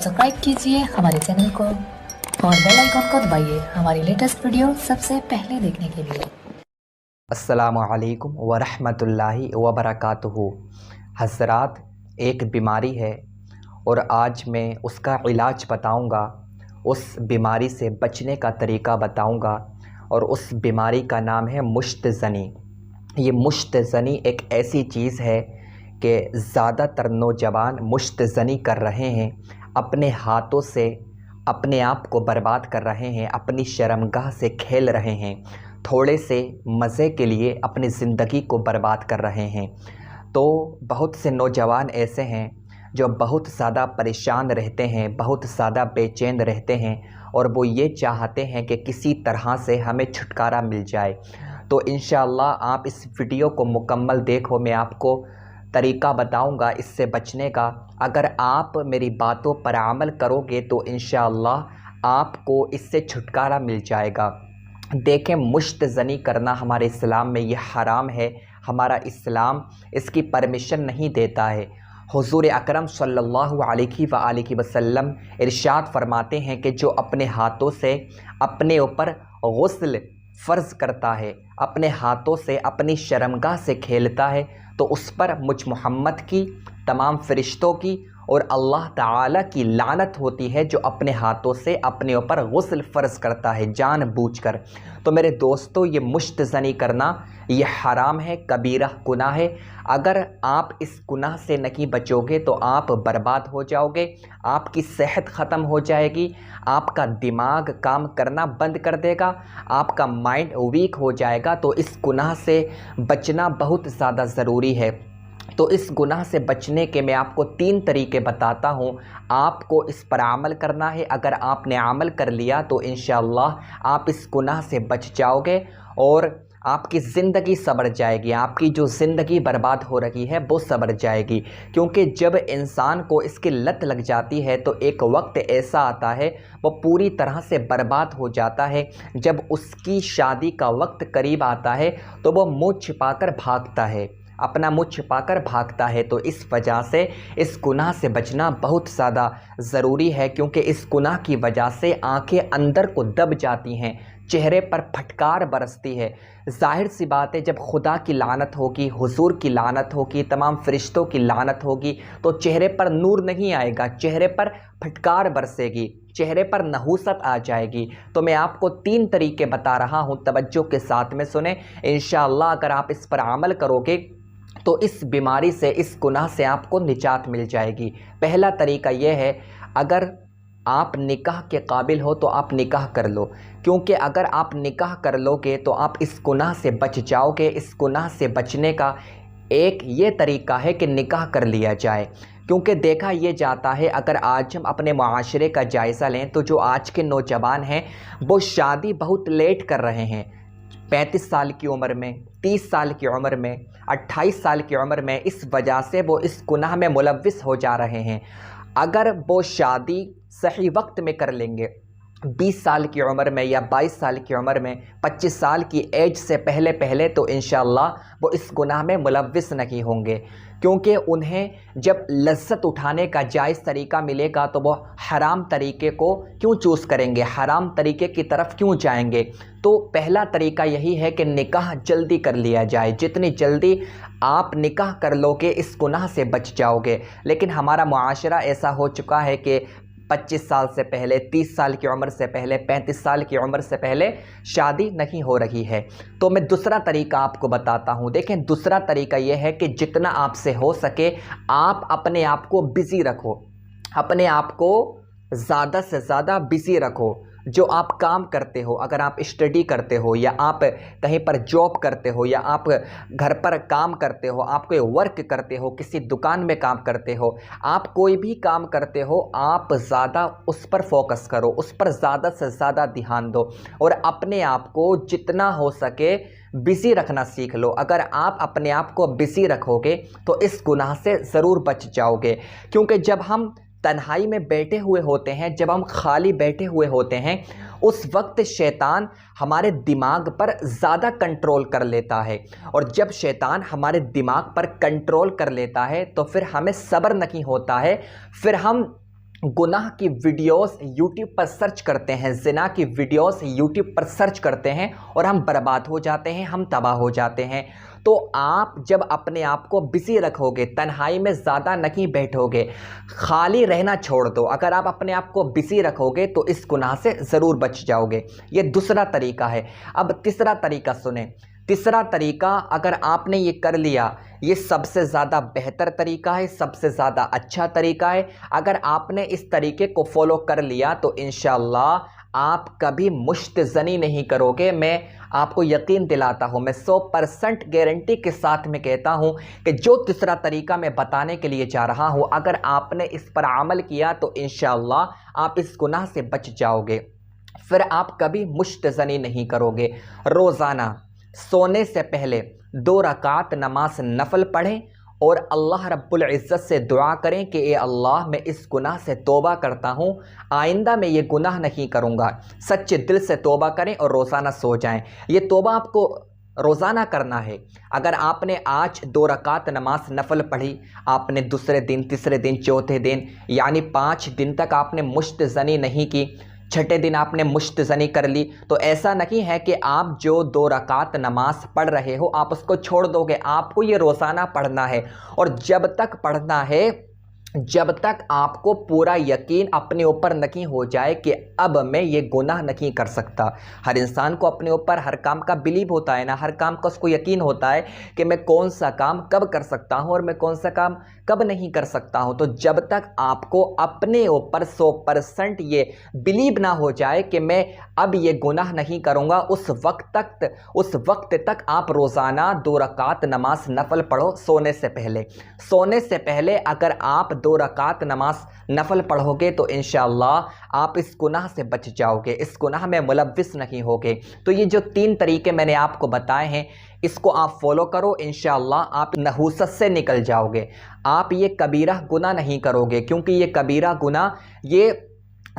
Subscribe कीजिए हमारे channel को और बेल आइकन को दबाइए हमारी लेटेस्ट वीडियो सबसे पहले देखने के लिए। अस्सलामु अलैकुम वरहमतुल्लाहि वबरकातुहू। हज़रात, एक बीमारी है और आज मैं उसका इलाज बताऊंगा, उस बीमारी से बचने का तरीका बताऊंगा और उस बीमारी का नाम है मुश्तज़नी। ये मुश्तज़नी एक ऐसी चीज़ है कि ज़्यादातर नौजवान मुश्तज़नी कर रहे हैं, अपने हाथों से अपने आप को बर्बाद कर रहे हैं, अपनी शर्मगाह से खेल रहे हैं, थोड़े से मज़े के लिए अपनी ज़िंदगी को बर्बाद कर रहे हैं। तो बहुत से नौजवान ऐसे हैं जो बहुत ज़्यादा परेशान रहते हैं, बहुत ज़्यादा बेचैन रहते हैं और वो ये चाहते हैं कि किसी तरह से हमें छुटकारा मिल जाए। तो इंशाअल्लाह आप इस वीडियो को मुकम्मल देखो, मैं आपको तरीका बताऊंगा इससे बचने का। अगर आप मेरी बातों पर अमल करोगे तो इंशाअल्लाह आपको इससे छुटकारा मिल जाएगा। देखें, मुश्तज़नी करना हमारे इस्लाम में ये हराम है। हमारा इस्लाम इसकी परमिशन नहीं देता है। हुज़ूर अकरम सल्लल्लाहु अलैहि वसल्लम इरशाद फरमाते हैं कि जो अपने हाथों से अपने ऊपर गुस्ल फ़र्ज़ करता है, अपने हाथों से अपनी शर्मगाह से खेलता है, तो उस पर मुझ मोहम्मद की, तमाम फ़रिश्तों की और अल्लाह ताला की लानत होती है जो अपने हाथों से अपने ऊपर गुस्ल फ़र्ज़ करता है जानबूझकर। तो मेरे दोस्तों, ये मुश्तज़नी करना ये हराम है, कबीरा गुनाह है। अगर आप इस गुनाह से नहीं बचोगे तो आप बर्बाद हो जाओगे, आपकी सेहत ख़त्म हो जाएगी, आपका दिमाग काम करना बंद कर देगा, आपका माइंड वीक हो जाएगा। तो इस गुनाह से बचना बहुत ज़्यादा ज़रूरी है। तो इस गुनाह से बचने के मैं आपको 3 तरीके बताता हूँ। आपको इस पर अमल करना है। अगर आपने अमल कर लिया तो इंशाअल्लाह आप इस गुनाह से बच जाओगे और आपकी ज़िंदगी संवर जाएगी। आपकी जो ज़िंदगी बर्बाद हो रही है वो संवर जाएगी। क्योंकि जब इंसान को इसकी लत लग जाती है तो एक वक्त ऐसा आता है वो पूरी तरह से बर्बाद हो जाता है। जब उसकी शादी का वक्त करीब आता है तो वो मुँह छिपाकर भागता है, अपना मुँह छिपाकर भागता है। तो इस वजह से इस गुनाह से बचना बहुत ज़्यादा ज़रूरी है, क्योंकि इस गुनाह की वजह से आंखें अंदर को दब जाती हैं, चेहरे पर फटकार बरसती है। ज़ाहिर सी बात है, जब खुदा की लानत होगी, हुजूर की लानत होगी, तमाम फरिश्तों की लानत होगी, तो चेहरे पर नूर नहीं आएगा, चेहरे पर फटकार बरसेगी, चेहरे पर नहूसत आ जाएगी। तो मैं आपको 3 तरीके बता रहा हूँ, तवज्जो के साथ में सुने। इंशाअल्लाह अगर आप इस पर अमल करोगे तो इस बीमारी से, इस गुनाह से आपको निजात मिल जाएगी। पहला तरीका यह है, अगर आप निकाह के काबिल हो तो आप निकाह कर लो, क्योंकि अगर आप निकाह कर लोगे तो आप इस गुनाह से बच जाओगे। इस गुनाह से बचने का एक ये तरीका है कि निकाह कर लिया जाए। क्योंकि देखा ये जाता है, अगर आज हम अपने मुआशरे का जायज़ा लें तो जो आज के नौजवान हैं वो शादी बहुत लेट कर रहे हैं। 35 साल की उम्र में, 30 साल की उम्र में, 28 साल की उम्र में, इस वजह से वो इस गुनाह में मुलव्विस हो जा रहे हैं। अगर वो शादी सही वक्त में कर लेंगे, 20 साल की उम्र में या 22 साल की उम्र में, 25 साल की एज से पहले पहले, तो इंशाअल्लाह वो इस गुनाह में मुलव्विस नहीं होंगे। क्योंकि उन्हें जब लज्जत उठाने का जायज़ तरीका मिलेगा तो वो हराम तरीके को क्यों चूज़ करेंगे, हराम तरीके की तरफ क्यों जाएंगे। तो पहला तरीका यही है कि निकाह जल्दी कर लिया जाए। जितनी जल्दी आप निकाह कर लोगे इस गुनाह से बच जाओगे। लेकिन हमारा मुआशरा ऐसा हो चुका है कि 25 साल से पहले, 30 साल की उम्र से पहले, 35 साल की उम्र से पहले शादी नहीं हो रही है। तो मैं दूसरा तरीका आपको बताता हूँ। देखें, दूसरा तरीका यह है कि जितना आपसे हो सके आप अपने आप को बिज़ी रखो, अपने आप को ज़्यादा से ज़्यादा बिज़ी रखो। जो आप काम करते हो, अगर आप स्टडी करते हो या आप कहीं पर जॉब करते हो या आप घर पर काम करते हो, आप कोई वर्क करते हो, किसी दुकान में काम करते हो, आप कोई भी काम करते हो, आप ज़्यादा उस पर फोकस करो, उस पर ज़्यादा से ज़्यादा ध्यान दो और अपने आप को जितना हो सके बिज़ी रखना सीख लो। अगर आप अपने आप को बिज़ी रखोगे तो इस गुनाह से ज़रूर बच जाओगे। क्योंकि जब हम तन्हाई में बैठे हुए होते हैं, जब हम खाली बैठे हुए होते हैं, उस वक्त शैतान हमारे दिमाग पर ज़्यादा कंट्रोल कर लेता है। और जब शैतान हमारे दिमाग पर कंट्रोल कर लेता है तो फिर हमें सब्र नहीं होता है, फिर हम गुनाह की वीडियोस यूट्यूब पर सर्च करते हैं, ज़िना की वीडियोस यूट्यूब पर सर्च करते हैं और हम बर्बाद हो जाते हैं, हम तबाह हो जाते हैं। तो आप जब अपने आप को बिज़ी रखोगे, तन्हाई में ज़्यादा नहीं बैठोगे, खाली रहना छोड़ दो, अगर आप अपने आप को बिज़ी रखोगे तो इस गुनाह से ज़रूर बच जाओगे। ये दूसरा तरीका है। अब तीसरा तरीका सुने। तीसरा तरीका अगर आपने ये कर लिया, ये सबसे ज़्यादा बेहतर तरीका है, सबसे ज़्यादा अच्छा तरीका है। अगर आपने इस तरीके को फॉलो कर लिया तो इंशाअल्लाह आप कभी मुश्तज़नी नहीं करोगे। मैं आपको यकीन दिलाता हूँ, मैं 100% गारंटी के साथ में कहता हूँ कि जो तीसरा तरीका मैं बताने के लिए जा रहा हूँ, अगर आपने इस पर अमल किया तो इंशाअल्लाह आप इस गुनाह से बच जाओगे, फिर आप कभी मुश्तज़नी नहीं करोगे। रोज़ाना सोने से पहले 2 रकात नमाज नफल पढ़ें और अल्लाह रब्बुल इज़्ज़त से दुआ करें कि ए अल्लाह, मैं इस गुनाह से तौबा करता हूँ, आइंदा मैं ये गुनाह नहीं करूँगा। सच्चे दिल से तौबा करें और रोज़ाना सो जाएं। ये तौबा आपको रोज़ाना करना है। अगर आपने आज 2 रकात नमाज नफल पढ़ी, आपने दूसरे दिन, तीसरे दिन, चौथे दिन यानी 5 दिन तक आपने मुश्तज़नी नहीं की, छठे दिन आपने मुश्तज़नी कर ली, तो ऐसा नहीं है कि आप जो 2 रकात नमाज पढ़ रहे हो आप उसको छोड़ दोगे। आपको ये रोज़ाना पढ़ना है और जब तक पढ़ना है जब तक आपको पूरा यकीन अपने ऊपर नहीं हो जाए कि अब मैं ये गुनाह नहीं कर सकता। हर इंसान को अपने ऊपर हर काम का बिलीव होता है ना, हर काम का उसको यकीन होता है कि मैं कौन सा काम कब कर सकता हूँ और मैं कौन सा काम कब नहीं कर सकता हूँ। तो जब तक आपको अपने ऊपर 100% ये बिलीव ना हो जाए कि मैं अब ये गुनाह नहीं करूँगा, उस वक्त तक आप रोज़ाना 2 रकात नमाज नफल पढ़ो सोने से पहले। सोने से पहले अगर आप 2 रकात नमाज नफल पढ़ोगे तो इंशाअल्लाह आप इस गुनाह से बच जाओगे, इस गुनाह में मुलव्विस नहीं होगे। तो ये जो 3 तरीके मैंने आपको बताए हैं, इसको आप फॉलो करो, इंशाअल्लाह आप नहूसत से निकल जाओगे। आप ये कबीरा गुनाह नहीं करोगे, क्योंकि ये कबीरा गुनाह ये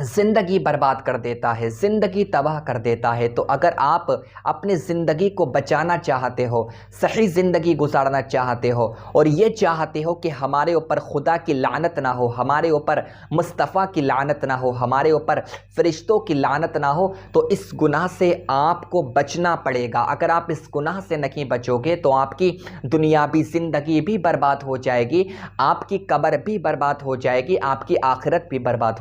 ज़िंदगी बर्बाद कर देता है, ज़िंदगी तबाह कर देता है। तो अगर आप अपनी ज़िंदगी को बचाना चाहते हो, सही ज़िंदगी गुजारना चाहते हो और ये चाहते हो कि हमारे ऊपर खुदा की लानत ना हो, हमारे ऊपर मुस्तफ़ा की लानत ना हो, हमारे ऊपर फ़रिश्तों की लानत ना हो, तो इस गुनाह से आपको बचना पड़ेगा। अगर आप इस गुनाह से नहीं बचोगे तो आपकी दुनियावी ज़िंदगी भी बर्बाद हो जाएगी, आपकी कब्र भी बर्बाद हो जाएगी, आपकी आखिरत भी बर्बाद हो